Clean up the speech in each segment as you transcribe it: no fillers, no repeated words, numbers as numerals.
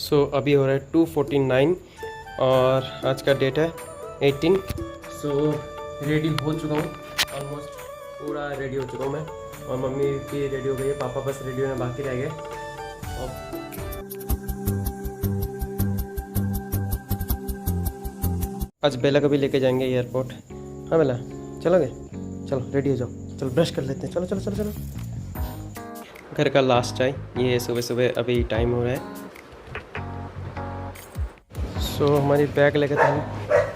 सो अभी हो रहा है 2:49 और आज का डेट है 18। सो रेडी हो चुका हूँ, ऑलमोस्ट पूरा रेडी हो चुका हूँ मैं, और मम्मी भी रेडी हो गई है, पापा बस रेडी होने बाकी रह गए। आज बेला को भी लेके जाएंगे एयरपोर्ट। हाँ बेला, चलोगे? चलो रेडी हो जाओ, चलो ब्रश कर लेते हैं, चलो चलो चलो चलो। घर का लास्ट चाय, ये सुबह सुबह अभी टाइम हो रहा है। सो हमारी बैग लेकर हम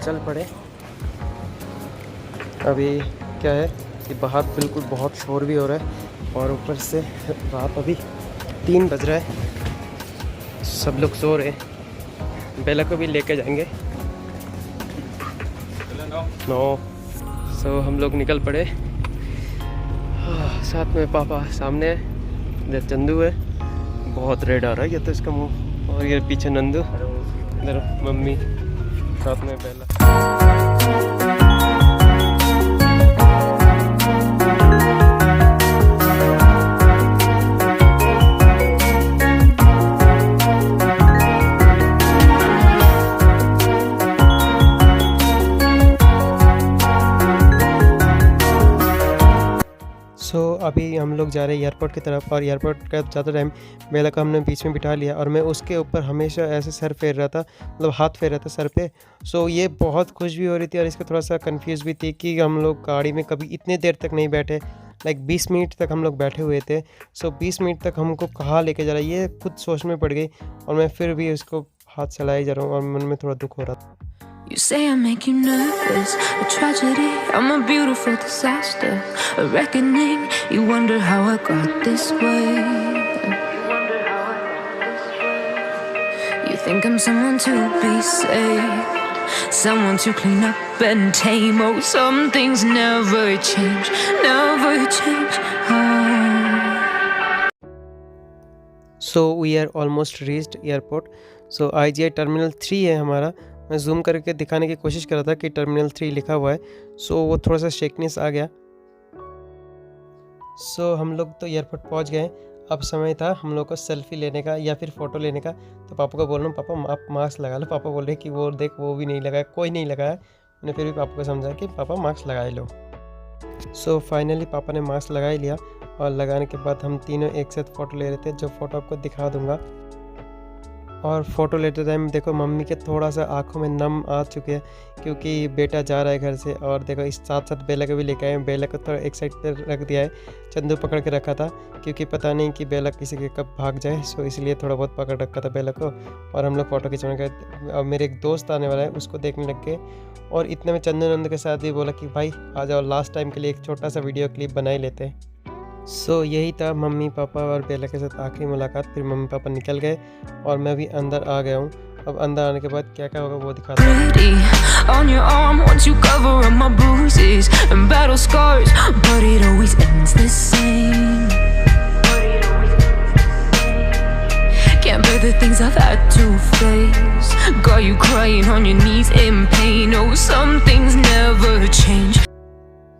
चल पड़े। अभी क्या है कि बाहर बिल्कुल बहुत शोर भी हो रहा है, और ऊपर से रात अभी 3 बज रहा है, सब लोग सो रहे हैं। बेला को भी लेके जाएंगे। नो। सो हम लोग निकल पड़े, साथ में पापा सामने है, इधर चंदू है, बहुत रेड आ रहा है ये तो इसका मुंह, और ये पीछे नंदू, इधर मम्मी, साथ में बेला। सो अभी हम लोग जा रहे हैं एयरपोर्ट की तरफ, और एयरपोर्ट का ज़्यादा टाइम बेला को हमने बीच में बिठा लिया, और मैं उसके ऊपर हमेशा ऐसे सर फेर रहा था, मतलब हाथ फेर रहा था सर पे। सो ये बहुत खुश भी हो रही थी, और इसका थोड़ा सा कंफ्यूज भी थी कि हम लोग गाड़ी में कभी इतने देर तक नहीं बैठे, लाइक 20 मिनट तक हम लोग बैठे हुए थे। सो 20 मिनट तक हमको कहाँ लेके जा रहा है, ये खुद सोच में पड़ गई, और मैं फिर भी उसको हाथ चलाए जा रहा हूँ, और मन में थोड़ा दुख हो रहा था। You say I make you nervous, a tragedy, I'm a beautiful disaster, a reckoning, you wonder how I got this way. You think I'm someone to be saved, someone to clean up and tame, oh some things never change, never change, oh. So we are almost reached airport. So IGI terminal 3 है हमारा। मैं zoom करके दिखाने की कोशिश कर रहा था कि टर्मिनल 3 लिखा हुआ है, सो वो थोड़ा सा शेकनेस आ गया। सो हम लोग तो एयरपोर्ट पहुंच गए। अब समय था हम लोग को सेल्फी लेने का या फिर फ़ोटो लेने का। तो पापा को बोल रहा हूँ, पापा आप मास्क लगा लो। पापा बोल रहे कि वो देख वो भी नहीं लगाया, कोई नहीं लगाया। मैंने फिर भी पापा को समझाया कि पापा मास्क लगा लो। सो फाइनली पापा ने मास्क लगा ही लिया, और लगाने के बाद हम तीनों एक साथ फ़ोटो ले रहे थे, जो फ़ोटो आपको दिखा दूँगा। और फ़ोटो लेते टाइम देखो मम्मी के थोड़ा सा आंखों में नम आ चुके हैं, क्योंकि बेटा जा रहा है घर से। और देखो इस साथ साथ बेला को भी लेके आए। बेला को थोड़ा एक साइड पर रख दिया है, चंदू पकड़ के रखा था, क्योंकि पता नहीं कि बेला किसी के कब भाग जाए। सो इसलिए थोड़ा बहुत पकड़ रखा था बेला को। और हम लोग फ़ोटो खिंचवाने गए, और मेरे एक दोस्त आने वाला है, उसको देखने लग गए। और इतने में चंदू नंद के साथ भी बोला कि भाई आ जाओ, लास्ट टाइम के लिए एक छोटा सा वीडियो क्लिप बना ही लेते हैं। सो यही था मम्मी पापा और बेला के साथ आखिरी मुलाकात। फिर मम्मी पापा निकल गए, और मैं भी अंदर आ गया हूँ। अब अंदर आने के बाद क्या क्या होगा वो दिखाता हूँ।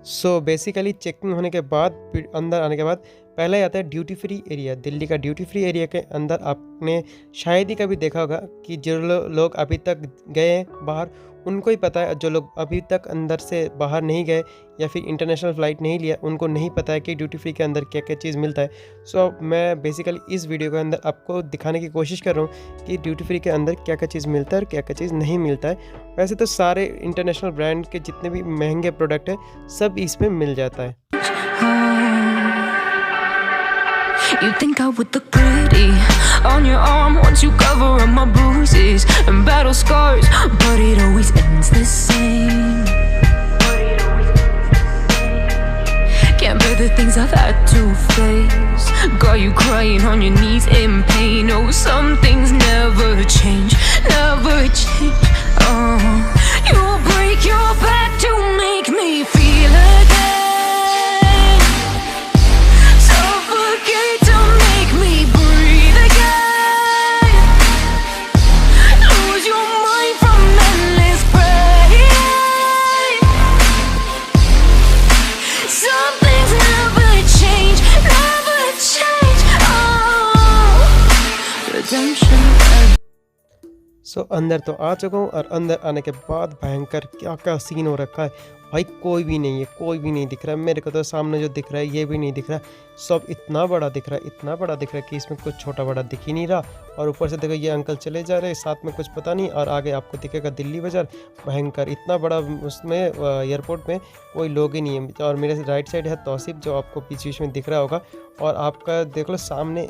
सो बेसिकली चेकिंग होने के बाद फिर अंदर आने के बाद पहले आता है ड्यूटी फ्री एरिया। दिल्ली का ड्यूटी फ्री एरिया के अंदर आपने शायद ही कभी देखा होगा कि जो लोग अभी तक गए हैं बाहर, उनको ही पता है। जो लोग अभी तक अंदर से बाहर नहीं गए या फिर इंटरनेशनल फ़्लाइट नहीं लिया, उनको नहीं पता है कि ड्यूटी फ्री के अंदर क्या क्या चीज़ मिलता है। सो मैं बेसिकली इस वीडियो के अंदर आपको दिखाने की कोशिश कर रहा हूँ कि ड्यूटी फ्री के अंदर क्या क्या चीज़ मिलता है और क्या क्या चीज़ नहीं मिलता है। वैसे तो सारे इंटरनेशनल ब्रांड के जितने भी महंगे प्रोडक्ट है सब इसमें मिल जाता है। You think I would look pretty on your arm once you cover up my bruises and battle scars, but it always ends the same. Can't bear the things I've had to face. Got you crying on your knees in pain. Oh, some things never change, never change. Oh, you'll break your back to make me feel again. सो अंदर तो आ चुका हूँ और अंदर आने के बाद भयंकर क्या क्या सीन हो रखा है भाई। कोई भी नहीं है, कोई भी नहीं दिख रहा है मेरे को। तो सामने जो दिख रहा है ये भी नहीं दिख रहा है। सब इतना बड़ा दिख रहा है, इतना बड़ा दिख रहा है कि इसमें कुछ छोटा बड़ा दिख ही नहीं रहा। और ऊपर से देखो ये अंकल चले जा रहे हैं, साथ में कुछ पता नहीं। और आगे आपको दिखेगा दिल्ली बाज़ार, भयंकर इतना बड़ा। उसमें एयरपोर्ट में कोई लोग ही नहीं है। और मेरे राइट साइड है तौसीफ, जो आपको बीच बीच में दिख रहा होगा। और आपका देख लो सामने,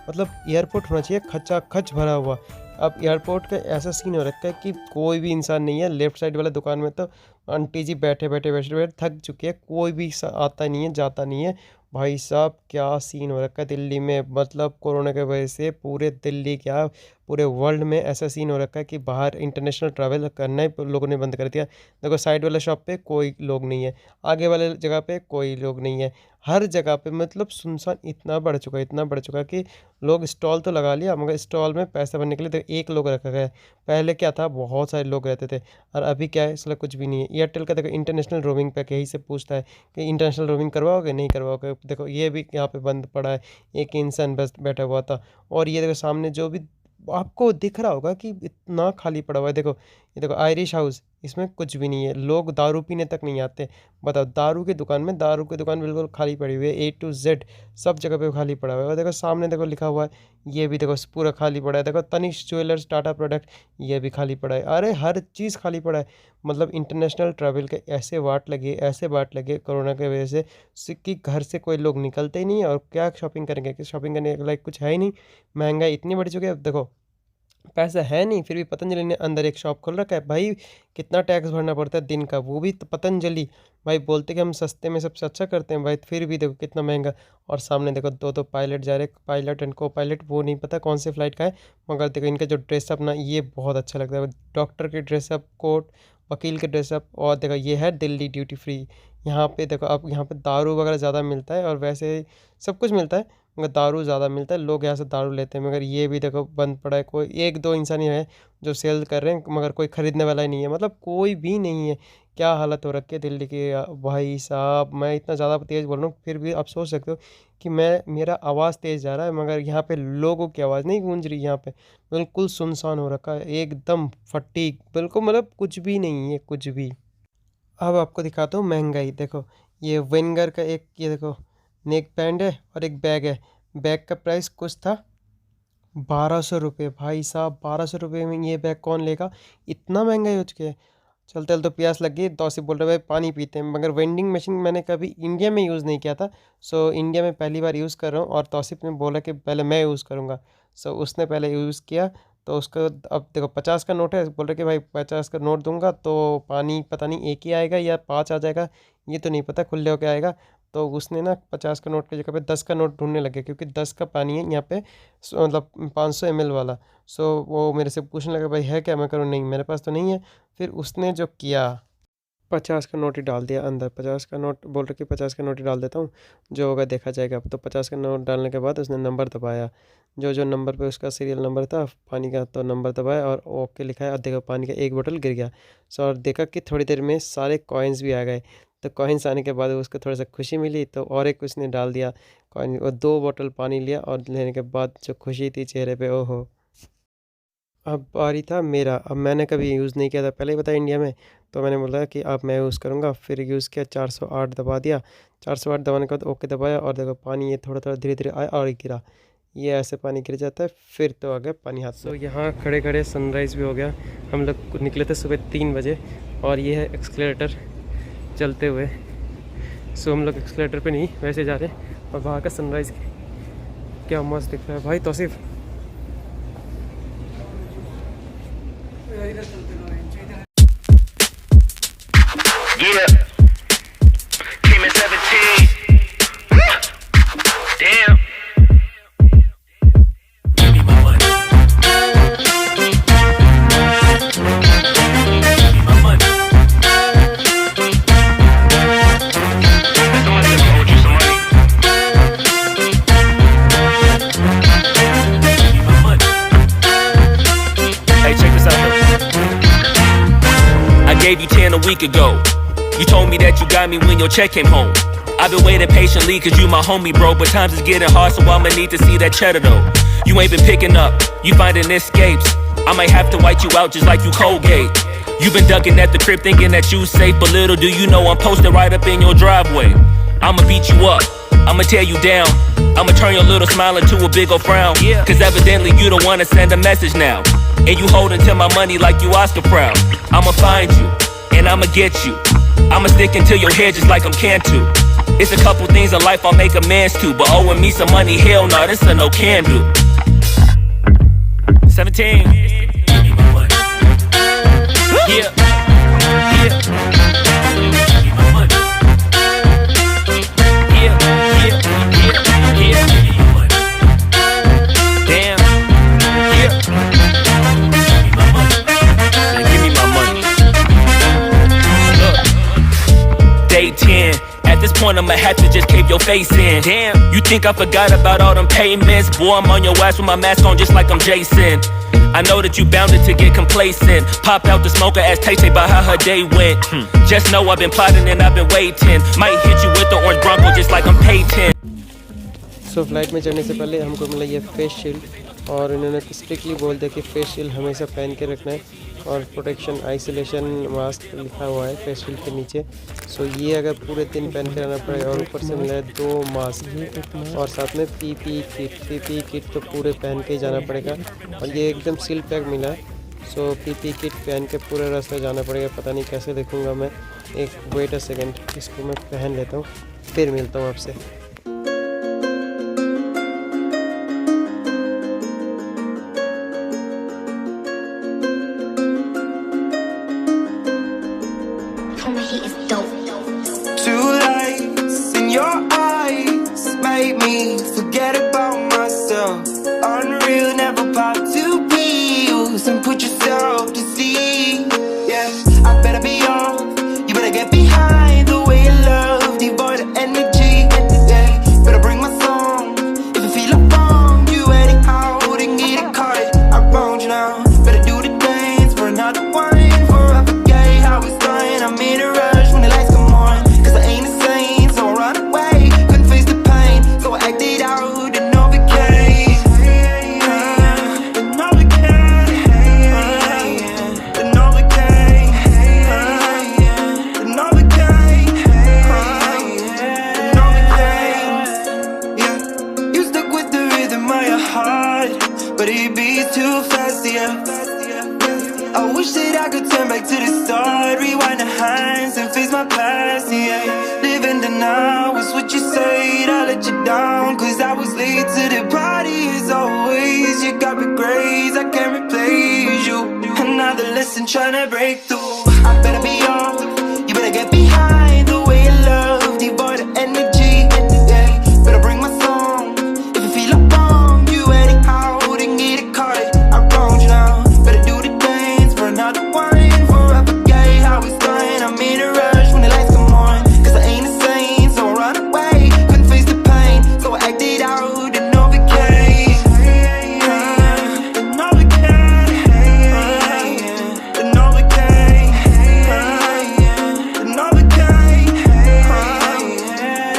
मतलब एयरपोर्ट होना चाहिए खचा खच भरा हुआ। अब एयरपोर्ट का ऐसा सीन हो रखा है कि कोई भी इंसान नहीं है। लेफ्ट साइड वाले दुकान में तो आंटी जी बैठे बैठे थक चुके हैं, कोई भी आता नहीं है, जाता नहीं है। भाई साहब क्या सीन हो रखा है दिल्ली में, मतलब कोरोना की वजह से पूरे दिल्ली क्या पूरे वर्ल्ड में ऐसा सीन हो रखा है कि बाहर इंटरनेशनल ट्रैवल करना ही लोगों ने बंद कर दिया। देखो साइड वाले शॉप पे कोई लोग नहीं है, आगे वाले जगह पे कोई लोग नहीं है, हर जगह पे मतलब सुनसान इतना बढ़ चुका है, इतना बढ़ चुका है कि लोग स्टॉल तो लगा लिया, मगर स्टॉल में पैसे भरने के लिए तो एक लोग रखा गया है। पहले क्या था, बहुत सारे लोग रहते थे, और अभी क्या है, इसलिए कुछ भी नहीं है। एयरटेल का देखो इंटरनेशनल रोमिंग पैक यही से पूछता है कि इंटरनेशनल रोमिंग करवाओगे, नहीं करवाओगे। देखो ये भी यहाँ पे बंद पड़ा है, एक इंसान बस बैठा हुआ था। और ये देखो सामने जो भी आपको दिख रहा होगा कि इतना खाली पड़ा हुआ है। देखो ये देखो आयरिश हाउस, इसमें कुछ भी नहीं है, लोग दारू पीने तक नहीं आते। बताओ, दारू की दुकान में, दारू की दुकान बिल्कुल खाली पड़ी हुई है, A to Z सब जगह पे खाली पड़ा हुआ है। और देखो सामने देखो लिखा हुआ है, ये भी देखो पूरा खाली पड़ा है। देखो तनिष्क ज्वेलर्स, टाटा प्रोडक्ट, ये भी खाली पड़ा है। अरे हर चीज़ खाली पड़ा है। मतलब इंटरनेशनल ट्रैवल के ऐसे वाट लगे, ऐसे वाट लगे कोरोना की वजह से कि घर से कोई लोग निकलते ही नहीं है। और क्या शॉपिंग करेंगे, कि शॉपिंग करने के लायक कुछ है ही नहीं। महंगाई इतनी बढ़ चुकी है। अब देखो पैसा है नहीं, फिर भी पतंजलि ने अंदर एक शॉप खोल रखा है। भाई कितना टैक्स भरना पड़ता है दिन का, वो भी तो पतंजलि। भाई बोलते कि हम सस्ते में सबसे अच्छा करते हैं भाई, फिर भी देखो कितना महंगा। और सामने देखो दो पायलट जा रहे, पायलट एंड को पायलट, वो नहीं पता कौन से फ्लाइट का है। मगर देखो इनका जो ड्रेसअप ना, ये बहुत अच्छा लगता है। डॉक्टर के ड्रेसअप, कोट, वकील के ड्रेसअप। और देखो ये है दिल्ली ड्यूटी फ्री। यहाँ पे देखो अब यहाँ पे दारू वगैरह ज़्यादा मिलता है, और वैसे सब कुछ मिलता है, मगर दारू ज़्यादा मिलता है, लोग यहाँ से दारू लेते हैं। मगर ये भी देखो बंद पड़ा है, कोई एक दो इंसान ही है जो सेल कर रहे हैं, मगर कोई ख़रीदने वाला ही नहीं है। मतलब कोई भी नहीं है। क्या हालत हो रखी है दिल्ली की भाई साहब। मैं इतना ज़्यादा तेज़ बोल रहा हूँ, फिर भी आप सोच सकते हो कि मेरा आवाज़ तेज़ जा रहा है, मगर यहाँ पे लोगों की आवाज़ नहीं गूंज रही। यहाँ पे बिल्कुल सुनसान हो रखा है, एकदम फटीक, बिल्कुल मतलब कुछ भी नहीं है, कुछ भी। अब आपको दिखाता हूँ महंगाई। देखो ये वेंगर का एक, ये देखो नेक बैंड है और एक बैग है। बैग का प्राइस कुछ था 1200 रुपये। भाई साहब 1200 रुपये में ये बैग कौन लेगा, इतना महंगाई हो चुकी है। चलते चलते प्यास लग गई, तौसीफ बोल रहे भाई पानी पीते हैं। मगर वेंडिंग मशीन मैंने कभी इंडिया में यूज़ नहीं किया था, सो इंडिया में पहली बार यूज़ कर रहा हूँ। और तौसीफ ने बोला कि पहले मैं यूज़ करूँगा, सो उसने पहले यूज़ किया। तो उसका अब देखो 50 का नोट है, बोल रहे कि भाई 50 का नोट दूंगा तो पानी पता नहीं एक ही आएगा या 5 आ जाएगा, ये तो नहीं पता खुले होके आएगा। तो उसने ना 50 का नोट की जगह पे 10 का नोट ढूंढने लगे, क्योंकि 10 का पानी है यहाँ पे, मतलब 500 ml वाला। सो वो मेरे से पूछने लगा भाई है क्या, मैं करूँ नहीं मेरे पास तो नहीं है। फिर उसने जो किया, 50 का नोट ही डाल दिया अंदर। 50 का नोट बोल रहे कि 50 का नोट ही डाल देता हूँ, जो होगा देखा जाएगा। तो 50 का नोट डालने के बाद उसने नंबर दबाया, जो जो नंबर पे उसका सीरियल नंबर था पानी का, तो नंबर दबाया और ओके लिखा है। और देखो पानी का एक बोतल गिर गया। सो और देखा कि थोड़ी देर में सारे कॉइन्स भी आ गए। तो कॉइन्स आने के बाद उसको थोड़ा सा खुशी मिली, तो और एक उसने डाल दिया कॉइन, और 2 बोतल पानी लिया। और लेने के बाद जो खुशी थी चेहरे पे, ओहो। अब बारी था मेरा। अब मैंने कभी यूज़ नहीं किया था, पहले ही बताया इंडिया में, तो मैंने बोला कि अब मैं यूज़ करूँगा। फिर यूज़ किया, 408 दबा दिया। 408 दबाने के बाद ओके दबाया, और देखो पानी ये थोड़ा थोड़ा धीरे धीरे आया और गिरा। ये ऐसे पानी गिर जाता है, फिर तो आ गया पानी हाथ। तो यहाँ खड़े खड़े सनराइज़ भी हो गया। हम लोग निकले थे सुबह 3 बजे, और ये है एक्सलेटर चलते हुए। सो हम लोग एक्सलेटर पे नहीं, वैसे जा रहे हैं। और वहाँ का सनराइज़ क्या मस्त दिख रहा है भाई। Tausif Yeah, came in 17. Damn. Give me my money. Give me my money. Someone said I owed you some money. Give me my money. Hey, check this out though. I gave you 10 a week ago. You told me that you got me when your check came home. I've been waiting patiently cause you my homie bro, but times is getting hard so I'ma need to see that cheddar though. You ain't been picking up, you finding escapes. I might have to white you out just like you Colgate. You've been ducking at the crib thinking that you safe, but little do you know I'm posted right up in your driveway. I'ma beat you up, I'ma tear you down, I'ma turn your little smile into a big ol' frown. Cause evidently you don't wanna send a message now, and you holding to my money like you Oscar proud. I'ma find you, and I'ma get you, I'ma stick into your head just like I'm Cantu. It's a couple things in life I'll make amends to, but owing me some money, hell no, this a no can do. 17. Yeah. Yeah. Damn. Yeah. Give me my money. Look. Day 10. At this point I'ma have to just cave your face in. Damn, you think I forgot about all them payments? Boy, I'm on your ass with my mask on just like I'm Jason. I know that you bounded to get complacent. Pop out the smoker, ask Tay-Tay about how her day went. Just know I've been plotting and I've been waiting. Might hit you with the orange Bronco just like I'm Peyton. So flight में चढ़ने से पहले हमको मिला ये face shield और इन्होंने strictly बोल दिया कि फेस शील्ड हमेशा पहन के रखना है और प्रोटेक्शन आइसोलेशन मास्क लिखा हुआ है फेस शील्ड के नीचे। सो ये अगर पूरे दिन पहन के रहना पड़ेगा और ऊपर से मिला है 2 मास्क और साथ में पीपी किट तो पूरे पहन के ही जाना पड़ेगा और ये एकदम सील पैक मिला है। सो पीपी किट पहन के पूरे रास्ते जाना पड़ेगा। पता नहीं कैसे देखूँगा मैं, एक वेट अ सेकेंड, इसको मैं पहन लेता हूँ फिर मिलता हूँ आपसे। Two lights in your eyes made me forget about myself. Unreal, never pop to be used and put yourself to sleep. Yeah, I better be off. You better get behind the way you love, devoid of energy. Yeah, better bring my song. If you feel like wrong, you anyhow then get it caught. I wronged you now. Better do the dance for another one. Forever gay, how it's done. I'm in a rush when the lights come on. Cause I ain't insane, so I run away. Couldn't face the pain, so I acted out and overcame. And overcame. And overcame. And overcame. And overcame. Yeah, you stuck with the rhythm of your heart, but it beats too fast, yeah. I wish that I could turn back to the start, rewind the hands and face my past, yeah. Live in the now is what you said, I let you down cause I was late to the party as always. You got me grades, I can't replace you. Another lesson tryna break through. I better be off, you better get behind the way you love, devoid of energy. Yeah, better bring my song. If you feel like wrong, you anyhow then get it caught. I wronged you now. Better do the dance for another one. Forever gay, how it's done. I'm in a rush when the lights come on. Cause I ain't insane, so I run away. Couldn't face the pain, so I acted out and overcame. And overcame. And overcame. And overcame.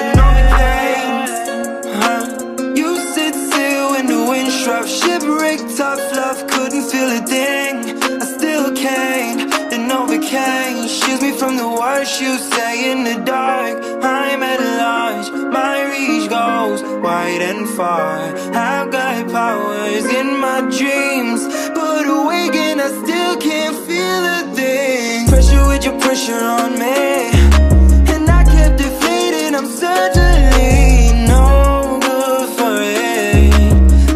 And overcame. You sit still when the wind struck. Shipwrecked, tough love, couldn't feel a thing. I still can't, then overcame. Shields me from the worst you say in the dark. I'm at large, my reach goes wide and far. I've got powers in my dreams, but awake and I still can't feel a thing. Pressure with your pressure on me, and I kept deflated. I'm certainly no good for it,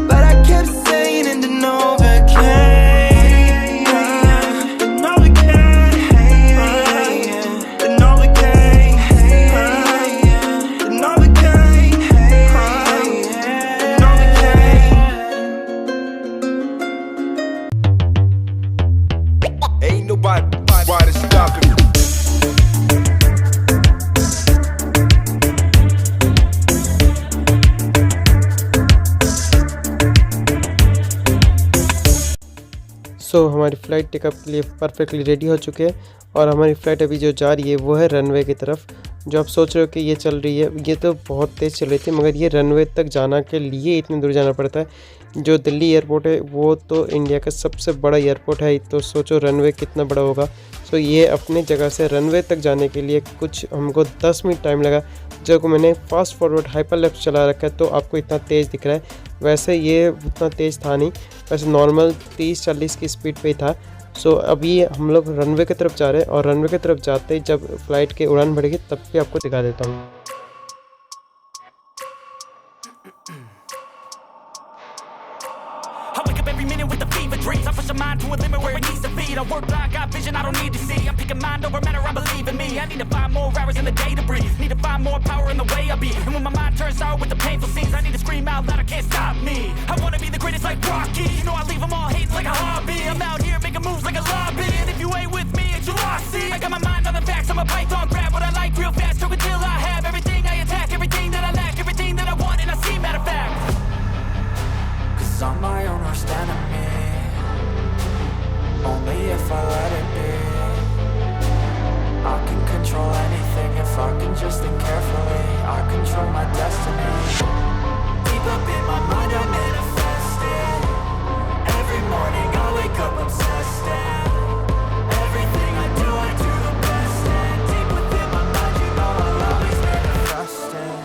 but I kept saying and then overcame. And overcame. And overcame. And overcame. And overcame. Ain't nobody stopping me. सो हमारी flight take up के लिए perfectly ready हो चुके हैं और हमारी flight अभी जो जा रही है वो है रनवे की तरफ। जो आप सोच रहे हो कि ये चल रही है, ये तो बहुत तेज़ चल रही थी, मगर ये रनवे तक जाना के लिए इतनी दूर जाना पड़ता है। जो दिल्ली एयरपोर्ट है वो तो इंडिया का सबसे बड़ा एयरपोर्ट है, तो सोचो रनवे कितना बड़ा होगा। सो ये अपनी जगह से रनवे तक जाने के लिए कुछ हमको 10 मिनट टाइम लगा। जब मैंने फास्ट फॉरवर्ड हाइपर लेफ्ट चला रखा है तो आपको इतना तेज़ दिख रहा है, वैसे ये उतना तेज़ था नहीं, वैसे नॉर्मल 30-40 की स्पीड पे ही था। सो अभी हम लोग रनवे की तरफ जा रहे हैं, और रनवे की तरफ जाते ही जब फ़्लाइट की उड़ान बढ़ेगी तब भी आपको दिखा देता हूँ। I wake up every minute with the fever dreams. I push my mind to a limit where it needs to be. I work blind, got vision I don't need to see. I'm picking mind over matter, I believe in me. I need to find more hours in the day to breathe. Need to find more power in the way I be. And when my mind turns sour with the painful scenes, I need to scream out loud, I can't stop me. I wanna be the greatest like Rocky. You know I leave them all hating like a hobby. I'm out here making moves like a lobby. And if you ain't with me, it's your loss, see. I got my mind on the facts, I'm a python, grab what I like real fast. Choke until I have everything I attack, everything that I lack, everything that I want, and I see, matter of fact. I'm my own worst enemy. Only if I let it be. I can control anything if I can just think carefully. I control my destiny. Deep up in my mind I manifest it. Every morning I wake up obsessed, and everything I do the best. And deep within my mind you know I'll always manifest it.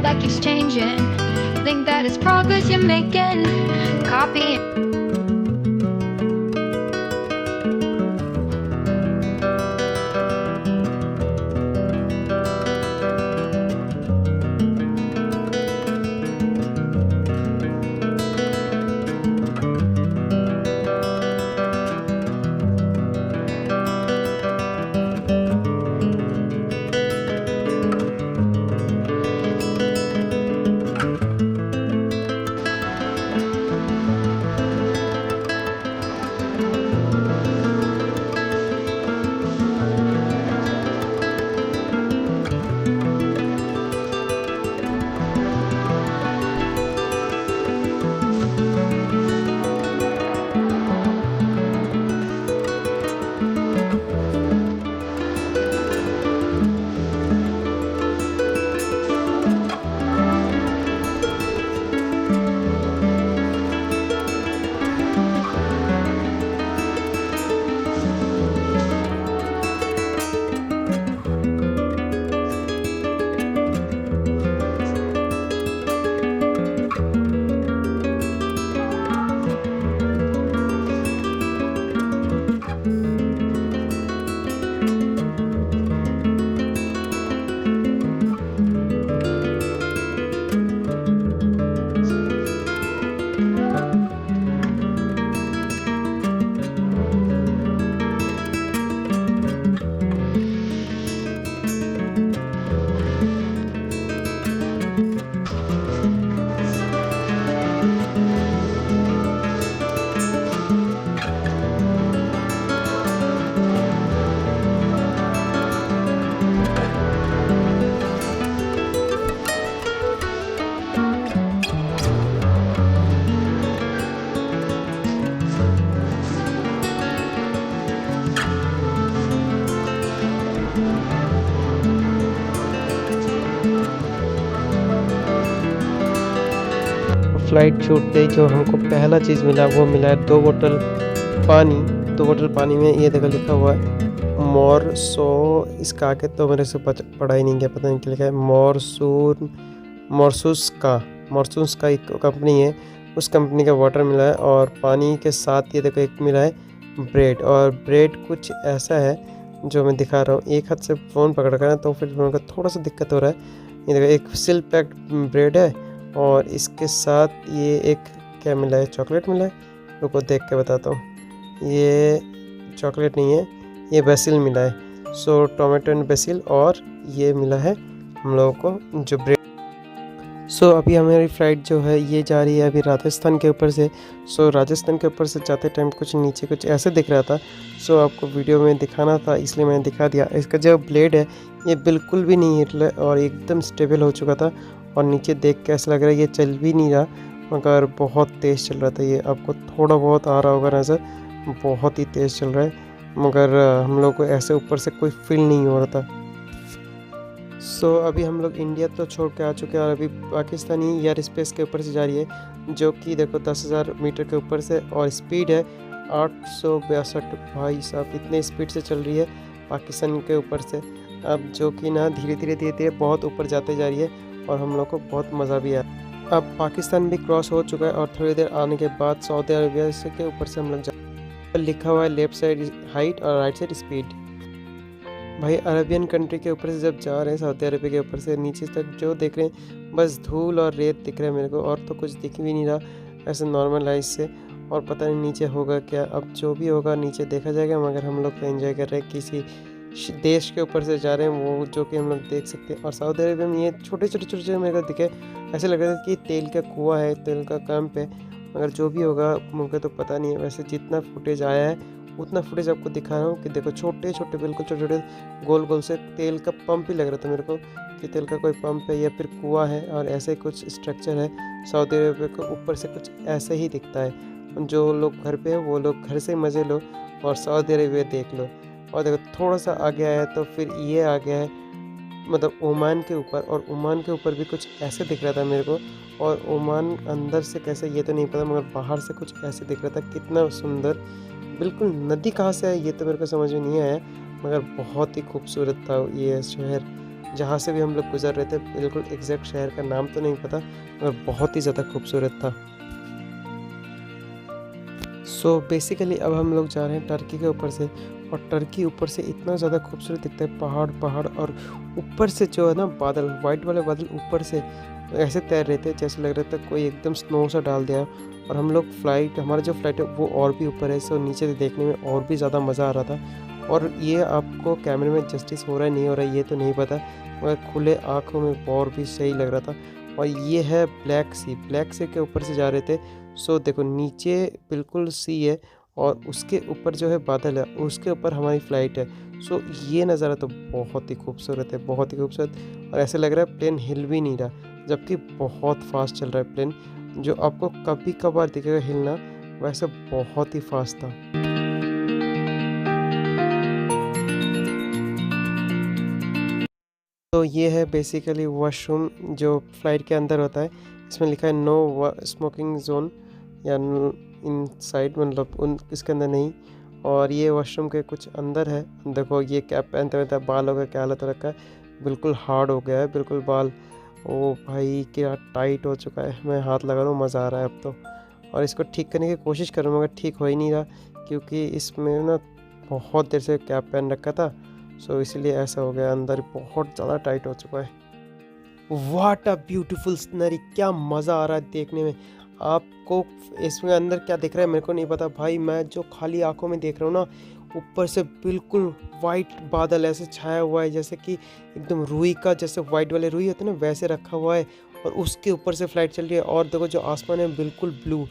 That keeps changing. Think that it's progress you're making. Copy. Flight छूटते ही जो हमको पहला चीज़ मिला वो मिला है 2 बोतल पानी। 2 बोतल पानी में ये देखो लिखा हुआ है मॉर्सो, इसका आगे तो मेरे से पढ़ा ही नहीं गया, पता नहीं क्या लिखा है। मॉर्सूस का एक कंपनी है, उस कंपनी का वाटर मिला है। और पानी के साथ ये देखो एक मिला है ब्रेड, और ब्रेड कुछ ऐसा है जो मैं दिखा रहा हूँ। एक हाथ से फ़ोन पकड़ रखा है तो फिर फ़ोन का थोड़ा सा दिक्कत हो रहा है। ये देखो एक सिल पैक्ड ब्रेड है और इसके साथ ये एक क्या मिला है, चॉकलेट मिला है। रुको देख के बताता हूँ, ये चॉकलेट नहीं है, ये बेसिल मिला है। सो टोमेटो एंड बेसिल, और ये मिला है हम लोगों को जो ब्रेड। सो अभी हमारी फ़्लाइट जो है ये जा रही है अभी राजस्थान के ऊपर से। सो राजस्थान के ऊपर से जाते टाइम कुछ नीचे कुछ ऐसे दिख रहा था। सो आपको वीडियो में दिखाना था इसलिए मैंने दिखा दिया। इसका जो ब्लेड है ये बिल्कुल भी नहीं हिल रहा और एकदम स्टेबल हो चुका था। और नीचे देख के ऐसा लग रहा है ये चल भी नहीं रहा, मगर बहुत तेज़ चल रहा था। ये आपको थोड़ा बहुत आ रहा होगा नज़र, बहुत ही तेज़ चल रहा है, मगर हम लोग को ऐसे ऊपर से कोई फील नहीं हो रहा था। सो अभी हम लोग इंडिया तो छोड़ के आ चुके हैं और अभी पाकिस्तानी एयर स्पेस के ऊपर से जा रही है, जो कि देखो 10,000 मीटर के ऊपर से, और स्पीड है 862। भाई साहब इतने स्पीड से चल रही है पाकिस्तान के ऊपर से, अब जो कि ना धीरे धीरे बहुत ऊपर जाते जा रही है और हम लोग को बहुत मज़ा भी आया। अब पाकिस्तान भी क्रॉस हो चुका है और थोड़ी देर आने के बाद सऊदी अरबिया के ऊपर से हम लोग जा, लिखा हुआ है लेफ्ट साइड हाइट और राइट साइड स्पीड। भाई अरबियन कंट्री के ऊपर से जब जा रहे हैं सऊदी अरबिया के ऊपर से नीचे तक जो देख रहे हैं बस धूल और रेत दिख रहा है मेरे को, और तो कुछ दिख भी नहीं रहा ऐसे नॉर्मल आइज से। और पता नहीं नीचे होगा क्या, अब जो भी होगा नीचे देखा जाएगा, मगर हम लोग तो एंजॉय कर रहे हैं किसी देश के ऊपर से जा रहे हैं वो जो कि हम लोग देख सकते हैं। और सऊदी अरबिया में ये छोटे छोटे मेरे को दिखे, ऐसे लग रहा था कि तेल का कुआं है, तेल का कैंप है, मगर जो भी होगा मुझे तो पता नहीं है। वैसे जितना फुटेज आया है उतना फुटेज आपको दिखा रहा हूँ कि देखो छोटे छोटे बिल्कुल छोटे छोटे गोल गोल से तेल का पंप ही लग रहा था मेरे को कि तेल का कोई पंप है या फिर कुआं है, और ऐसे कुछ स्ट्रक्चर है सऊदी अरबिया के ऊपर से कुछ ऐसे ही दिखता है। जो लोग घर पे है वो लोग घर से मज़े लो और सऊदी अरबिया देख लो। और देखो थोड़ा सा आगे आया तो फिर ये आ गया है मतलब ओमान के ऊपर, और ओमान के ऊपर भी कुछ ऐसे दिख रहा था मेरे को। और ओमान अंदर से कैसे ये तो नहीं पता, मगर बाहर से कुछ ऐसे दिख रहा था। कितना सुंदर, बिल्कुल नदी कहाँ से है ये तो मेरे को समझ में नहीं आया, मगर बहुत ही खूबसूरत था ये शहर जहाँ से भी हम लोग गुजर रहे थे। बिल्कुल एग्जैक्ट शहर का नाम तो नहीं पता, मगर बहुत ही ज़्यादा खूबसूरत था। सो बेसिकली अब हम लोग जा रहे हैं टर्की के ऊपर से, और टर्की ऊपर से इतना ज़्यादा खूबसूरत दिखता है, पहाड़ और ऊपर से जो है ना बादल, वाइट वाले बादल ऊपर से ऐसे तैर रहे थे जैसे लग रहा था कोई एकदम स्नो सा डाल दिया। और हम लोग हमारा जो फ्लाइट है वो और भी ऊपर है, सो नीचे से देखने में और भी ज़्यादा मज़ा आ रहा था। और ये आपको कैमरे में जस्टिस हो रहा है नहीं हो रहा है ये तो नहीं पता, मगर खुले आँखों में और भी सही लग रहा था। और ये है ब्लैक सी के ऊपर से जा रहे थे। सो देखो नीचे बिल्कुल सी है और उसके ऊपर जो है बादल है, उसके ऊपर हमारी फ़्लाइट है। सो ये नज़ारा तो बहुत ही खूबसूरत है, बहुत ही खूबसूरत। और ऐसे लग रहा है प्लेन हिल भी नहीं रहा, जबकि बहुत फास्ट चल रहा है प्लेन। जो आपको कभी कभार दिखेगा हिलना, वैसे बहुत ही फास्ट था। तो ये है बेसिकली वॉशरूम जो फ्लाइट के अंदर होता है। इसमें लिखा है नो स्मोकिंग जोन या इन साइड, मतलब इसके अंदर नहीं। और ये वॉशरूम के कुछ अंदर है। देखो ये कैप पहनते हुए बालों का क्या हालत रखा है, बिल्कुल हार्ड हो गया है बिल्कुल बाल। ओ भाई क्या टाइट हो चुका है, मैं हाथ लगा रहा हूँ, मज़ा आ रहा है अब तो। और इसको ठीक करने की कोशिश कर रहा हूँ मगर ठीक हो ही नहीं रहा, क्योंकि इसमें ना बहुत देर से कैप पहन रखा था। सो इसीलिए ऐसा हो गया, अंदर बहुत ज़्यादा टाइट हो चुका है। व्हाट अ ब्यूटीफुल सीनरी, क्या मज़ा आ रहा है देखने में। आपको इसमें अंदर क्या दिख रहा है मेरे को नहीं पता भाई, मैं जो खाली आंखों में देख रहा हूँ ना, ऊपर से बिल्कुल वाइट बादल ऐसे छाया हुआ है जैसे कि एकदम रुई का, जैसे वाइट वाले रुई होते हैं ना वैसे रखा हुआ है, और उसके ऊपर से फ्लाइट चल रही है। और देखो जो आसमान है बिल्कुल ब्लू।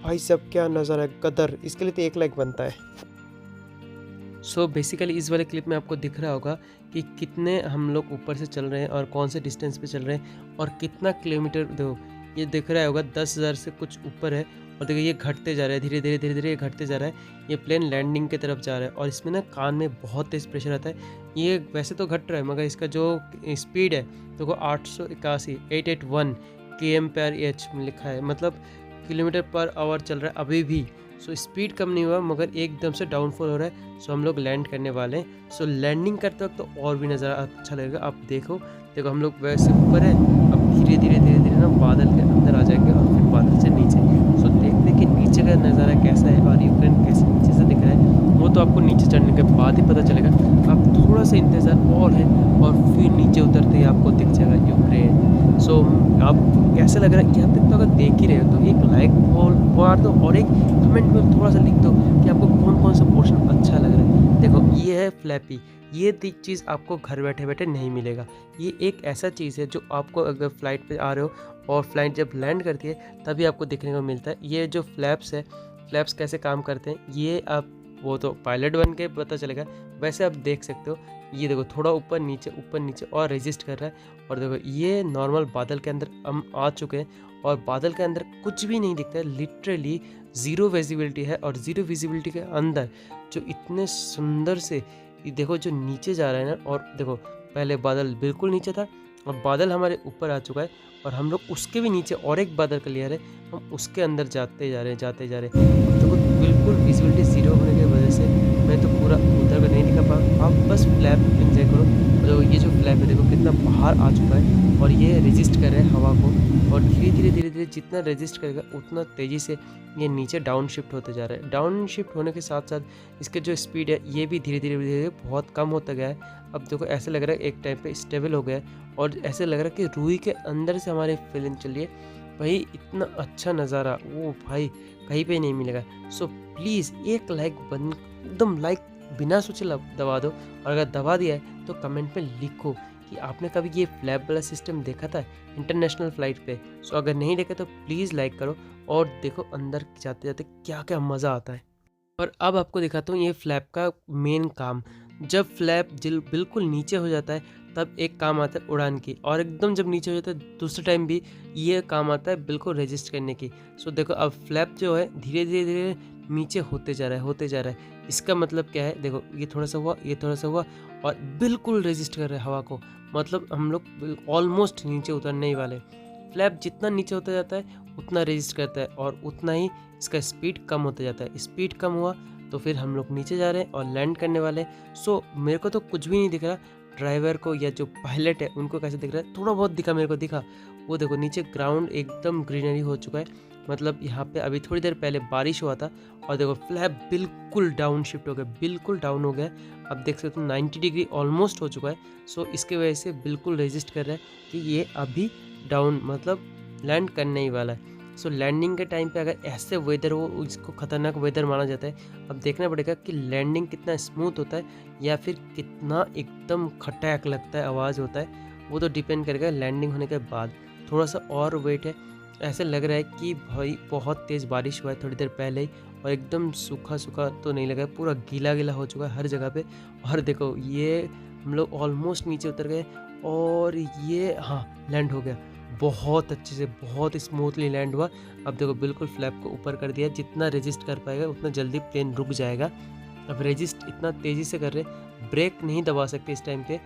भाई सब क्या नज़र है गदर, इसके लिए तो 1 लाइक बनता है। सो बेसिकली इस वाले क्लिप में आपको दिख रहा होगा कि कितने हम लोग ऊपर से चल रहे हैं और कौन से डिस्टेंस पे चल रहे हैं और कितना किलोमीटर। देखो ये दिख रहा होगा 10,000 से कुछ ऊपर है, और देखो ये घटते जा रहा है, धीरे धीरे ये घटते जा रहा है। ये प्लेन लैंडिंग की तरफ जा रहा है, और इसमें ना कान में बहुत तेज़ प्रेशर आता है। ये वैसे तो घट रहा है, मगर इसका जो स्पीड है देखो 881 km/h लिखा है, मतलब km/h चल रहा है अभी भी। सो स्पीड कम नहीं हुआ मगर एकदम से डाउनफॉल हो रहा है। सो हम लोग लैंड करने वाले हैं। सो लैंडिंग करते वक्त तो और भी नज़ारा अच्छा लगेगा। आप देखो हम लोग वैसे ऊपर है, अब धीरे धीरे ना बादल के अंदर आ जाएंगे और फिर बादल से नीचे। सो देखते कि नीचे का नज़ारा कैसा है और यूक्रेन कैसे नीचे से दिख रहा है, वो तो आपको नीचे चढ़ने के बाद ही पता चलेगा। अब थोड़ा सा इंतज़ार और है और फिर नीचे उतरते ही आपको दिख जाएगा यूक्रेन। सो आप कैसे लग रहा है यहाँ तक तो अगर देख ही रहे हो तो एक लाइक मार दो और एक कमेंट में थोड़ा सा लिख दो कि आपको कौन कौन सा पोर्शन अच्छा लग रहा है। देखो ये है फ्लैपी, ये चीज़ आपको घर बैठे बैठे नहीं मिलेगा। ये एक ऐसा चीज़ है जो आपको अगर फ़्लाइट पे आ रहे हो और फ्लाइट जब लैंड करती है तभी आपको देखने को मिलता है। ये जो फ्लैप्स है, फ्लैप्स कैसे काम करते हैं ये आप वो तो पायलट बन के पता चलेगा, वैसे आप देख सकते हो। ये देखो थोड़ा ऊपर नीचे और रेजिस्ट कर रहा है। और देखो ये नॉर्मल बादल के अंदर हम आ चुके हैं और बादल के अंदर कुछ भी नहीं दिखता है, लिटरली ज़ीरो विजिबिलिटी है। और ज़ीरो विजिबिलिटी के अंदर जो इतने सुंदर से देखो जो नीचे जा रहा है ना, और देखो पहले बादल बिल्कुल नीचे था, अब बादल हमारे ऊपर आ चुका है और हम लोग उसके भी नीचे और एक बादल का लेयर है, हम उसके अंदर जाते जा रहे हैं। देखो बिल्कुल विजिबिलिटी ज़ीरो होने की वजह से मैं तो पूरा उधर का नहीं दिखा पा। आप बस फ्लैप एंजॉय करो। तो ये जो फ्लैप है देखो कितना बाहर आ चुका है और ये रेजिस्ट कर रहा है हवा को, और धीरे धीरे जितना रेजिस्ट करेगा उतना तेज़ी से ये नीचे डाउन शिफ्ट होते जा रहा है। डाउन शिफ्ट होने के साथ साथ इसके जो स्पीड है ये भी धीरे धीरे बहुत कम होता गया है। अब देखो ऐसे लग रहा है एक टाइम पे स्टेबल हो गया है और ऐसे लग रहा है कि रूई के अंदर से हमारी फिल्म चलिए भाई। इतना अच्छा नज़ारा वो भाई कहीं पे नहीं मिलेगा। सो प्लीज़ एक लाइक एकदम लाइक बिना सोचे दबा दो, और अगर दबा दिया है तो कमेंट में लिखो कि आपने कभी ये फ्लैप वाला सिस्टम देखा था इंटरनेशनल फ़्लाइट पे। सो अगर नहीं देखा तो प्लीज़ लाइक करो और देखो अंदर जाते जाते क्या क्या मज़ा आता है। और अब आपको दिखाता हूँ ये फ्लैप का मेन काम। जब फ्लैप बिल्कुल नीचे हो जाता है तब एक काम आता है उड़ान की, और एकदम जब नीचे हो जाता है दूसरे टाइम भी ये काम आता है बिल्कुल रेजिस्ट करने की। सो देखो अब फ्लैप जो है धीरे धीरे नीचे होते जा रहा है। इसका मतलब क्या है, देखो ये थोड़ा सा हुआ और बिल्कुल रेजिस्ट कर रहा है हवा को, मतलब हम लोग ऑलमोस्ट नीचे उतरने ही वाले। फ्लैप जितना नीचे होता जाता है उतना रेजिस्ट करता है और उतना ही इसका स्पीड कम होता जाता है। स्पीड कम हुआ तो फिर हम लोग नीचे जा रहे हैं और लैंड करने वाले हैं। सो मेरे को तो कुछ भी नहीं दिख रहा, ड्राइवर को या जो पायलट है उनको कैसे दिख रहा है, थोड़ा बहुत दिखा मेरे को दिखा। वो देखो नीचे ग्राउंड एकदम ग्रीनरी हो चुका है, मतलब यहाँ पे अभी थोड़ी देर पहले बारिश हुआ था। और देखो फ्लैप बिल्कुल डाउन शिफ्ट हो गया, बिल्कुल डाउन हो गया। अब देख सकते हो 90 डिग्री ऑलमोस्ट हो चुका है। सो इसके वजह से बिल्कुल रेजिस्ट कर रहा है कि ये अभी डाउन मतलब लैंड करने ही वाला है। सो लैंडिंग के टाइम पे अगर ऐसे वेदर हो, इसको खतरनाक वेदर माना जाता है। अब देखना पड़ेगा कि लैंडिंग कितना स्मूथ होता है या फिर कितना एकदम खटैक लगता है, आवाज़ होता है, वो तो डिपेंड करेगा लैंडिंग होने के बाद। थोड़ा सा और वेट है, ऐसे लग रहा है कि भाई बहुत तेज़ बारिश हुआ है थोड़ी देर पहले ही, और एकदम सूखा तो नहीं लगा है, पूरा गीला हो चुका है हर जगह पे। और देखो ये हम लोग ऑलमोस्ट नीचे उतर गए और ये लैंड हो गया बहुत अच्छे से, बहुत स्मूथली लैंड हुआ। अब देखो बिल्कुल फ्लैप को ऊपर कर दिया, जितना रेजिस्ट कर पाएगा उतना जल्दी प्लेन रुक जाएगा। अब रेजिस्ट इतना तेज़ी से कर रहे, ब्रेक नहीं दबा सकते इस टाइम पे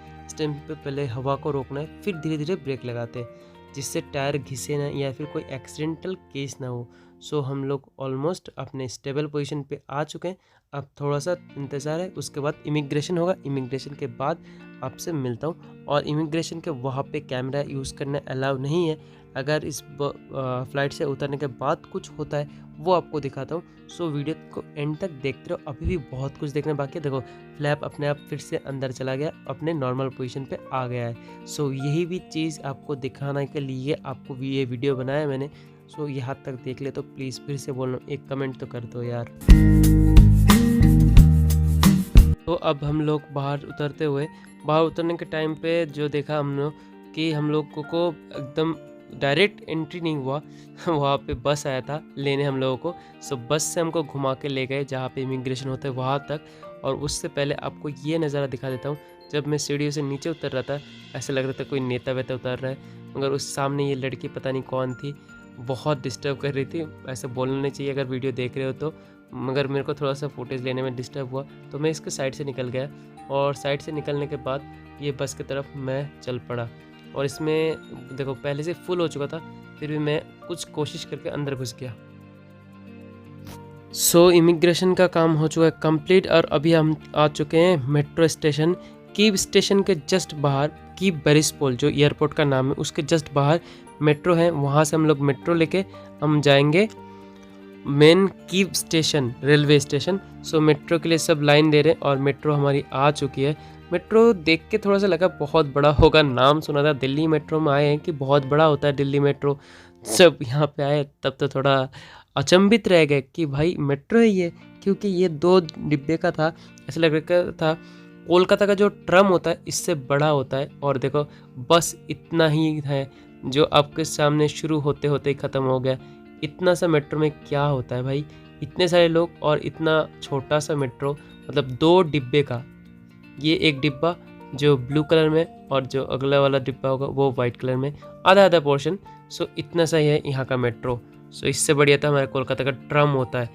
पहले हवा को रोकना है फिर धीरे धीरे ब्रेक लगाते हैं, जिससे टायर घिसे ना या फिर कोई एक्सीडेंटल केस ना हो। सो हम लोग ऑलमोस्ट अपने स्टेबल पोजीशन पे आ चुके हैं। अब थोड़ा सा इंतज़ार है, उसके बाद इमिग्रेशन होगा। इमिग्रेशन के बाद आपसे मिलता हूँ। और इमिग्रेशन के वहाँ पे कैमरा यूज़ करना अलाउ नहीं है। अगर इस फ्लाइट से उतरने के बाद कुछ होता है वो आपको दिखाता हूँ। सो वीडियो को एंड तक देखते रहो, अभी भी बहुत कुछ देखने बाकी है। देखो फ्लैप अपने आप फिर से अंदर चला गया, अपने नॉर्मल पोजीशन पे आ गया है। सो यही भी चीज़ आपको दिखाने के लिए आपको ये वीडियो बनाया मैंने। सो यहाँ तक देख ले तो प्लीज़ फिर से बोल रहा हूँ, एक कमेंट तो कर दो यार। तो अब हम लोग बाहर उतरने के टाइम पे जो देखा हम लोग कि हम लोग को एकदम डायरेक्ट एंट्री नहीं हुआ वहाँ पे बस आया था लेने हम लोगों को। सो बस से हमको घुमा के ले गए जहाँ पे इमिग्रेशन होता है वहाँ तक। और उससे पहले आपको ये नज़ारा दिखा देता हूँ। जब मैं सीढ़ियों से नीचे उतर रहा था ऐसा लग रहा था कोई नेता वेता उतर रहा है, मगर उस सामने ये लड़की पता नहीं कौन थी, बहुत डिस्टर्ब कर रही थी। ऐसे बोलना नहीं चाहिए अगर वीडियो देख रहे हो तो, मगर मेरे को थोड़ा सा फुटेज लेने में डिस्टर्ब हुआ तो मैं इसके साइड से निकल गया। और साइड से निकलने के बाद ये बस की तरफ मैं चल पड़ा। और इसमें देखो पहले से फुल हो चुका था, फिर भी मैं कुछ कोशिश करके अंदर घुस गया। सो इमिग्रेशन का काम हो चुका है कंप्लीट और अभी हम आ चुके हैं मेट्रो स्टेशन। कीव स्टेशन के जस्ट बाहर कीव बेरिस्पोल जो एयरपोर्ट का नाम है उसके जस्ट बाहर मेट्रो है। वहाँ से हम लोग मेट्रो लेके हम जाएंगे main Kyiv station railway station. So metro के लिए सब लाइन दे रहे हैं और मेट्रो हमारी आ चुकी है। मेट्रो देख के थोड़ा सा लगा बहुत बड़ा होगा, नाम सुना था दिल्ली मेट्रो में आए हैं कि बहुत बड़ा होता है दिल्ली मेट्रो। जब यहाँ पे आए तब तो थोड़ा अचंभित रह गए कि भाई मेट्रो है ये, क्योंकि ये 2 डिब्बे का था। ऐसा लग रहा था कोलकाता का जो ट्रम होता है इससे बड़ा होता है। और देखो बस इतना ही है जो आपके सामने शुरू होते होते ही ख़त्म हो गया। इतना सा मेट्रो में क्या होता है भाई, इतने सारे लोग और इतना छोटा सा मेट्रो, मतलब 2 डिब्बे का। ये एक डिब्बा जो ब्लू कलर में और जो अगला वाला डिब्बा होगा वो वाइट कलर में, आधा आधा पोर्शन। सो इतना सा ही है यहाँ का मेट्रो। सो इससे बढ़िया था हमारे कोलकाता का ट्रम होता है।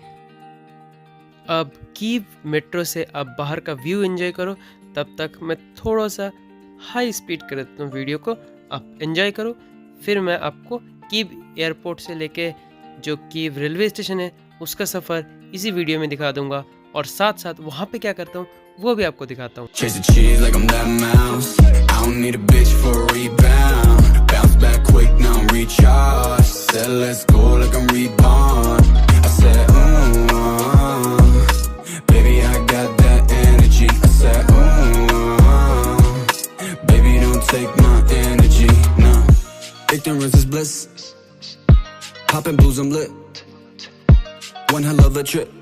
अब कीव मेट्रो से आप बाहर का व्यू एंजॉय करो, तब तक मैं थोड़ा सा हाई स्पीड कर देता हूँ वीडियो को, आप एंजॉय करो। फिर मैं आपको कीव एयरपोर्ट से लेके जो कीव रेलवे स्टेशन है उसका सफ़र इसी वीडियो में दिखा दूंगा और साथ साथ वहाँ पे क्या करता हूँ वो भी आपको दिखाता हूँ। Chase the cheese like I'm that mouse. I don't need a bitch for a rebound. Bounce back quick, now I'm recharged. Said let's go like I'm reborn. I said, baby I got that energy. I said, baby don't take my energy. No, ignorance is bliss. Popping blues, I'm lit. One hell of a trip.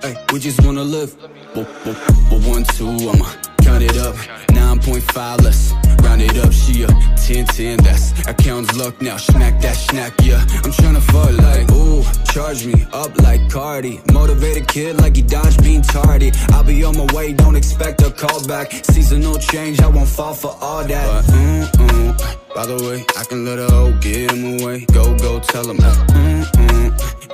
Hey, we just wanna live. 1, 2, I'ma count it up. 9.5, let's round it up. She a 10, that's account's luck now. Smack that snack, yeah. I'm tryna fuck like, ooh, charge me up like Cardi. Motivated kid like he dodged being tardy. I'll be on my way, don't expect a call back. Seasonal change, I won't fall for all that. But, by the way, I can let a hoe get him away. Go, tell him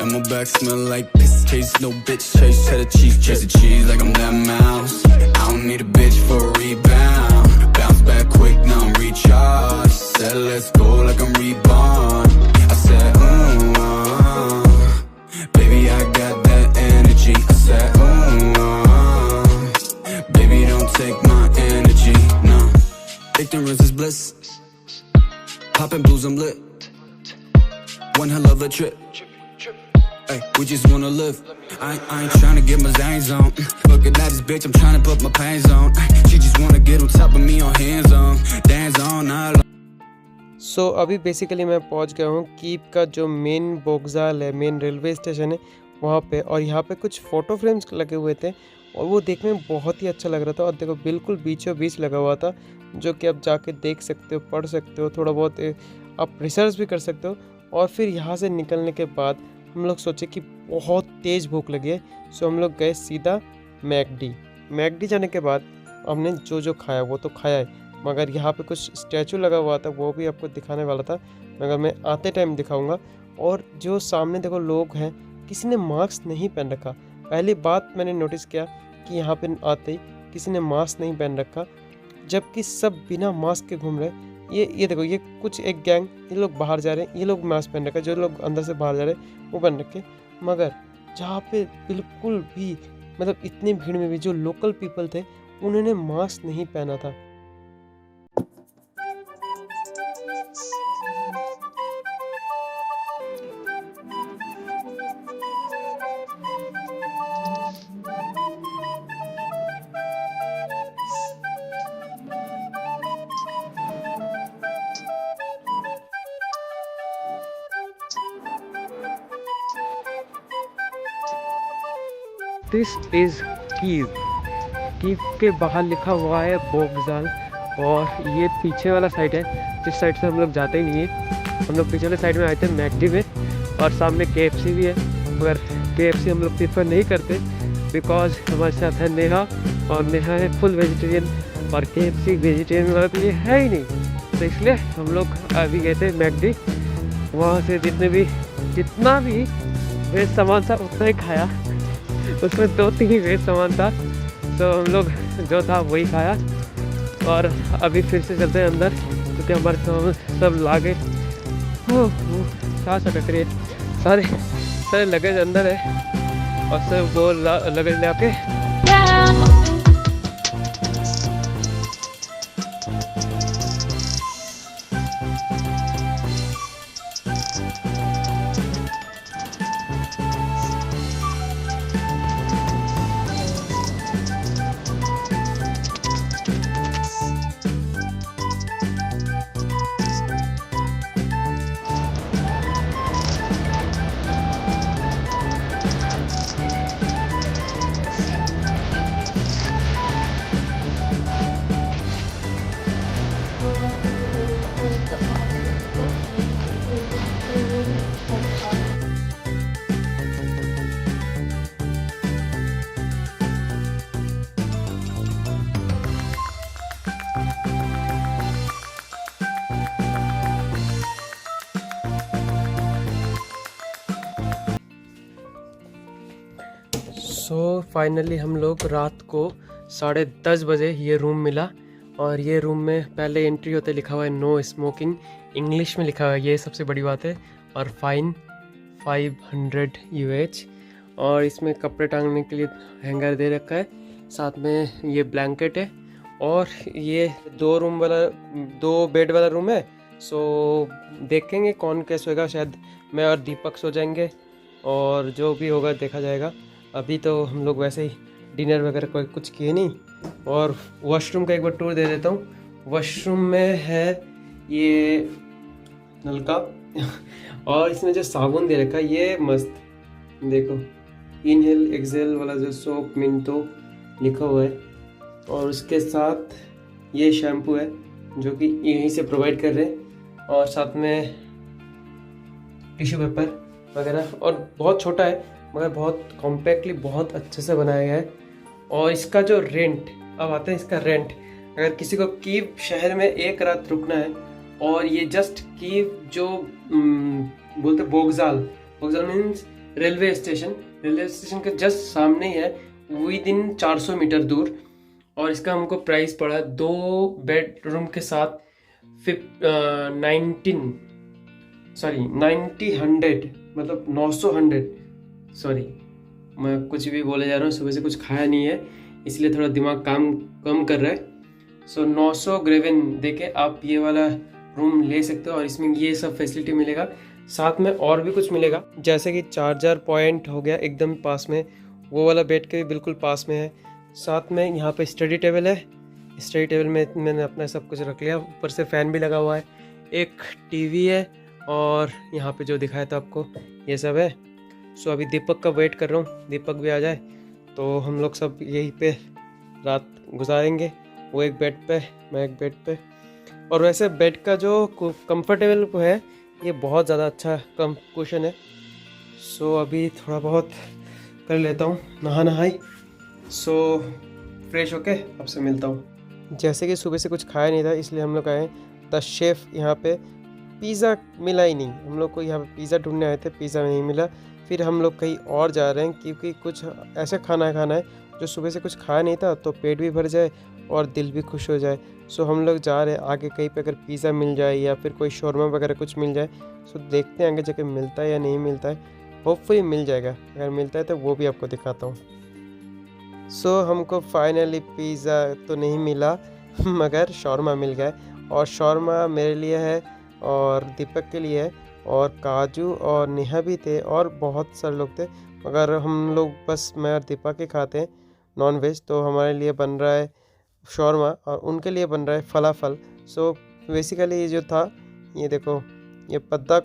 and my back smell like piss. Chase no bitch, chase cheddar cheese. Chase the cheese like I'm that mouse. I don't need a bitch for a rebound. Bounce back quick, now I'm recharged. Said let's go like I'm reborn. I said, baby I got that energy. I said, baby don't take my energy. No, ignorance is bliss. Popping blues, I'm lit. One hell of a trip. Hey, we just wanna live. I ain't tryna get my zangs on. Looking at this bitch, I'm tryna put my pains on. She just wanna get on top of me on hands on. Dance on all. सो अभी basically मैं पहुंच गया हूँ Kyiv का जो main बोगजाल है, main railway station है वहाँ पे। और यहाँ पे कुछ फ़ोटो फ्रेम्स लगे हुए थे और वो देखने में बहुत ही अच्छा लग रहा था। और देखो बिल्कुल बीचों बीच लगा हुआ था, जो कि आप जाके देख सकते हो, पढ़ सकते हो, थोड़ा बहुत आप रिसर्च भी कर सकते हो। और फिर यहाँ से निकलने के बाद हम लोग सोचे कि बहुत तेज़ भूख लगी है। सो हम लोग गए सीधा मैकडी जाने के बाद हमने जो खाया वो तो खाया है, मगर यहाँ पे कुछ स्टैचू लगा हुआ था वो भी आपको दिखाने वाला था, मगर मैं आते टाइम दिखाऊंगा। और जो सामने देखो लोग हैं, किसी ने मास्क नहीं पहन रखा। पहली बात मैंने नोटिस किया कि यहाँ पे आते ही किसी ने मास्क नहीं पहन रखा, जबकि सब बिना मास्क के घूम रहे। ये देखो, ये कुछ एक गैंग, ये लोग बाहर जा रहे हैं, ये लोग मास्क पहन रखा, जो लोग अंदर से बाहर जा रहे हैं वो पहन रखे। मगर जहाँ पे बिल्कुल भी मतलब इतनी भीड़ में भी जो लोकल पीपल थे उन्होंने मास्क नहीं पहना था। दिस इज़ कीव के बाहर लिखा हुआ है बोगजाल। और ये पीछे वाला साइड है, जिस साइड से हम लोग जाते ही नहीं है। हम लोग पीछे वाले साइड में आए थे मैकडी में, और सामने KFC भी है, मगर KFC हम लोग प्रीफर नहीं करते बिकॉज हमारे साथ है नेहा, और नेहा है फुल वेजिटेरियन और KFC वेजिटेरियन वाला तो ये है ही नहीं। तो इसलिए हम लोग अभी गए थे मैकडी। वहाँ से जितना भी वेज सामान था उतना ही खाया। उसमें 2-3 वेज सामान था, तो हम लोग जो था वही खाया। और अभी फिर से चलते हैं अंदर, क्योंकि हमारे सब लागे सांस अटक रही है। सारे लगेज अंदर है और सब वो लगेज ले आके फाइनली हम लोग रात को 10:30 बजे ये रूम मिला। और ये रूम में पहले एंट्री होते लिखा हुआ है नो स्मोकिंग, इंग्लिश में लिखा हुआ है, ये सबसे बड़ी बात है। और फाइन 500 UH। और इसमें कपड़े टांगने के लिए हैंगर दे रखा है, साथ में ये ब्लैंकेट है। और ये 2 बेड वाला रूम है। सो देखेंगे कौन क्या सोएगा, शायद मैं और दीपक सो जाएंगे और जो भी होगा देखा जाएगा। अभी तो हम लोग वैसे ही डिनर वगैरह कोई कुछ किए नहीं। और वॉशरूम का एक बार टूर दे देता हूँ। वॉशरूम में है ये नलका और इसमें जो साबुन दे रखा है ये मस्त, देखो इनहेल एक्सेल वाला जो सोप मिंटो लिखा हुआ है। और उसके साथ ये शैम्पू है जो कि यहीं से प्रोवाइड कर रहे हैं। और साथ में टिश्यू पेपर वगैरह। और बहुत छोटा है मगर बहुत कॉम्पैक्टली बहुत अच्छे से बनाया गया है। और इसका जो रेंट, अब आता है इसका रेंट। अगर किसी को कीव शहर में एक रात रुकना है और ये जस्ट कीव जो बोलते बोगजाल मीन्स रेलवे स्टेशन के जस्ट सामने ही है, विदिन 400 मीटर दूर। और इसका हमको प्राइस पड़ा 2 बेडरूम के साथ 90 मतलब 900 सॉरी मैं कुछ भी बोले जा रहा हूँ, सुबह से कुछ खाया नहीं है इसलिए थोड़ा दिमाग काम कम कर रहा है। सो 900 ग्रेविन देके आप ये वाला रूम ले सकते हो। और इसमें ये सब फैसिलिटी मिलेगा, साथ में और भी कुछ मिलेगा जैसे कि चार्जर पॉइंट हो गया एकदम पास में, वो वाला बेड के भी बिल्कुल पास में है। साथ में यहाँ पे स्टडी टेबल है, स्टडी टेबल में मैंने अपना सब कुछ रख लिया। ऊपर से फ़ैन भी लगा हुआ है, एक टीवी है और यहाँ पे जो दिखाया था आपको ये सब है। सो अभी दीपक का वेट कर रहा हूँ, दीपक भी आ जाए तो हम लोग सब यहीं पे रात गुजारेंगे, वो एक बेड पे मैं एक बेड पे। और वैसे बेड का जो कंफर्टेबल है ये बहुत ज़्यादा अच्छा कम कुशन है। सो अभी थोड़ा बहुत कर लेता हूँ नहाई। सो फ्रेश होके आपसे मिलता हूँ। जैसे कि सुबह से कुछ खाया नहीं था इसलिए हम लोग आए द शेफ़। यहाँ पे पिज़्ज़ा मिला ही नहीं, हम लोग को यहाँ पे पिज़्ज़ा ढूंढने आए थे, पिज़्ज़ा नहीं मिला। फिर हम लोग कहीं और जा रहे हैं क्योंकि कुछ ऐसा खाना है जो सुबह से कुछ खाया नहीं था तो पेट भी भर जाए और दिल भी खुश हो जाए। सो हम लोग जा रहे हैं आगे कहीं पे, अगर पिज़्ज़ा मिल जाए या फिर कोई शौरमा वगैरह कुछ मिल जाए। सो देखते हैं आगे जाके मिलता है या नहीं मिलता है, होपफुली मिल जाएगा। अगर मिलता है तो वो भी आपको दिखाता हूँ। सो हमको फाइनली पिज़्ज़ा तो नहीं मिला मगर शौरमा मिल गया। और शौरमा मेरे लिए है और दीपक के लिए है और काजू और नेहा भी थे और बहुत सारे लोग थे, मगर हम लोग बस मैं और दीपक ही खाते हैं नॉन वेज। तो हमारे लिए बन रहा है शौरमा और उनके लिए बन रहा है फलाफल। सो बेसिकली ये जो था ये देखो ये पत्ता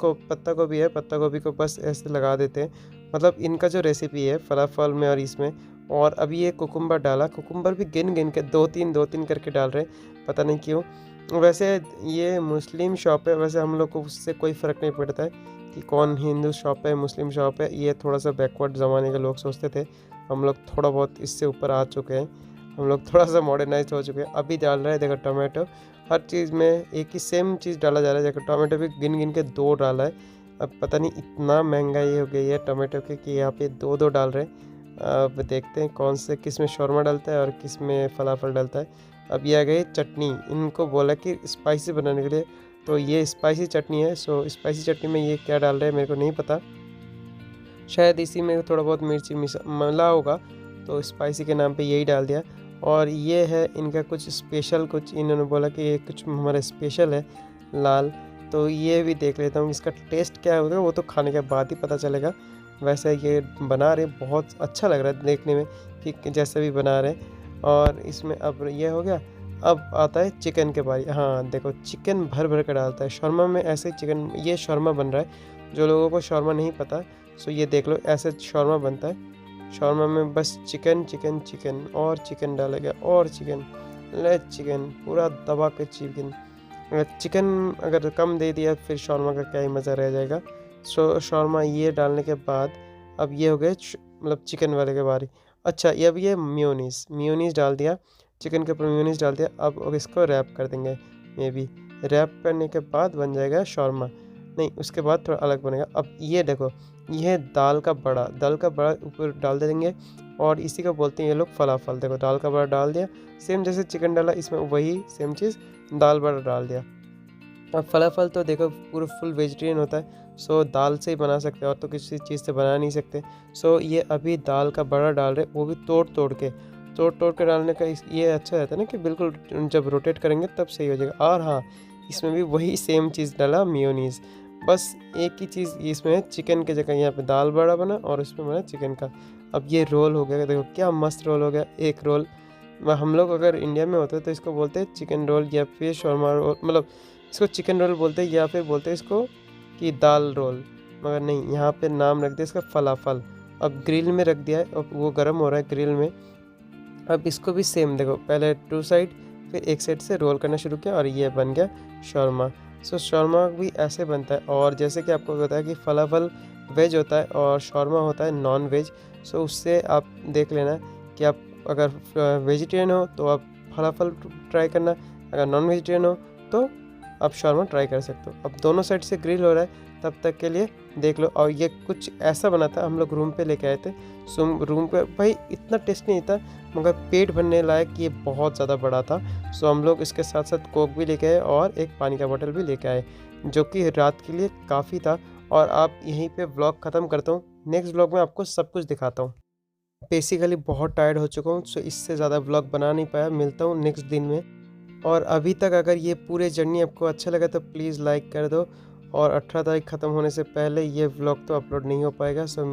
गोभी है, पत्ता गोभी को बस ऐसे लगा देते हैं, मतलब इनका जो रेसिपी है फलाफल में और इसमें। और अभी ये कुकुम्बर डाला, कुकुम्बर भी गिन के 2-3 करके डाल रहे हैं, पता नहीं क्यों। वैसे ये मुस्लिम शॉप है, वैसे हम लोग को उससे कोई फ़र्क नहीं पड़ता है कि कौन हिंदू शॉप है मुस्लिम शॉप है। ये थोड़ा सा बैकवर्ड ज़माने के लोग सोचते थे, हम लोग थोड़ा बहुत इससे ऊपर आ चुके हैं, हम लोग थोड़ा सा मॉडर्नाइज हो चुके हैं। अभी डाल रहा है देखो टमाटो, हर चीज़ में एक ही सेम चीज़ डाला जा रहा है। देखो टमाटो भी गिन के 2 डाला है। अब पता नहीं इतना महंगाई हो गई है टमाटो के कि यहाँ पे 2 डाल रहे हैं। अब देखते हैं कौन से किस में शौरमा डालता है और किस में फलाफल डालता है। अब ये आ गई चटनी, इनको बोला कि स्पाइसी बनाने के लिए तो ये स्पाइसी चटनी है। सो स्पाइसी चटनी में ये क्या डाल रहे हैं मेरे को नहीं पता, शायद इसी में थोड़ा बहुत मिर्ची मिला होगा, तो स्पाइसी के नाम पे यही डाल दिया। और ये है इनका कुछ स्पेशल, कुछ इन्होंने बोला कि ये कुछ हमारा स्पेशल है लाल, तो ये भी देख लेता हूँ इसका टेस्ट क्या होगा, वो तो खाने के बाद ही पता चलेगा। वैसे ये बना रहे बहुत अच्छा लग रहा है देखने में कि जैसे भी बना रहे। और इसमें अब ये हो गया, अब आता है चिकन के बारी। हाँ देखो, चिकन भर भर कर डालता है शौरमा में, ऐसे चिकन, ये शौरमा बन रहा है। जो लोगों को शौरमा नहीं पता सो ये देख लो, ऐसे शौरमा बनता है। शौरमा में बस चिकन चिकन चिकन और चिकन डाला गया और चिकन, ले चिकन पूरा दबा के चिकन। चिकन अगर कम दे दिया फिर शौरमा का क्या ही मज़ा रह जाएगा। सो शौरमा ये डालने के बाद अब ये हो गए मतलब चिकन वाले के बारी। अच्छा, ये अब ये मियोनीस डाल दिया, चिकन के ऊपर मियोनीस डाल दिया। अब इसको रैप कर देंगे, मे बी रैप करने के बाद बन जाएगा शौरमा, नहीं उसके बाद थोड़ा अलग बनेगा। अब ये देखो, ये दाल का बड़ा ऊपर डाल देंगे और इसी को बोलते हैं ये लोग फलाफल। देखो दाल का बड़ा डाल दिया, सेम जैसे चिकन डाला इसमें वही सेम चीज़ दाल बड़ा डाल दिया। अब फलाफल तो देखो पूरा फुल वेजिटेरियन होता है, सो दाल से ही बना सकते हैं और तो किसी चीज़ से बना नहीं सकते। सो ये अभी दाल का बड़ा डाल रहे, वो भी तोड़ तोड़ के डालने का ये अच्छा रहता है ना कि बिल्कुल जब रोटेट करेंगे तब सही हो जाएगा। और हाँ, इसमें भी वही सेम चीज़ डाला मियोनीज़, बस एक ही चीज़ इसमें चिकन के जगह यहाँ पे दाल बड़ा बना और इसमें बना चिकन का। अब ये रोल हो गया, देखो क्या मस्त रोल हो गया। एक रोल हम लोग अगर इंडिया में होते तो इसको बोलते हैं चिकन रोल या फिर शौरमा रोल, मतलब इसको चिकन रोल बोलते हैं या फिर बोलते हैं इसको कि दाल रोल, मगर नहीं, यहाँ पे नाम रख दिया इसका फलाफल। अब ग्रिल में रख दिया है, अब वो गर्म हो रहा है ग्रिल में। अब इसको भी सेम देखो, पहले 2 साइड फिर एक साइड से रोल करना शुरू किया और ये बन गया शौरमा। सो शौरमा भी ऐसे बनता है। और जैसे कि आपको पता है कि फलाफल वेज होता है और शौरमा होता है नॉन वेज। सो उससे आप देख लेना कि आप अगर वेजिटेरियन हो तो आप फलाफल ट्राई करना, अगर नॉन वेजिटेरियन हो तो आप शौरमा ट्राई कर सकते हो। अब दोनों साइड से ग्रिल हो रहा है तब तक के लिए देख लो। और ये कुछ ऐसा बना था, हम लोग रूम पे लेके आए थे। सो रूम पे भाई इतना टेस्ट नहीं था, मगर पेट भरने लायक ये बहुत ज़्यादा बड़ा था। सो हम लोग इसके साथ साथ कोक भी लेके आए और एक पानी का बोतल भी लेके आए, जो कि रात के लिए काफ़ी था। और आप यहीं पे व्लॉग ख़त्म करता हूँ, नेक्स्ट व्लॉग में आपको सब कुछ दिखाता हूँ। बेसिकली बहुत टायर्ड हो चुका हूँ, सो इससे ज़्यादा व्लॉग बना नहीं पाया। मिलता हूँ नेक्स्ट दिन में। और अभी तक अगर ये पूरे जर्नी आपको अच्छा लगा तो प्लीज़ लाइक कर दो। और 18 तारीख ख़त्म होने से पहले ये व्लॉग तो अपलोड नहीं हो पाएगा। सो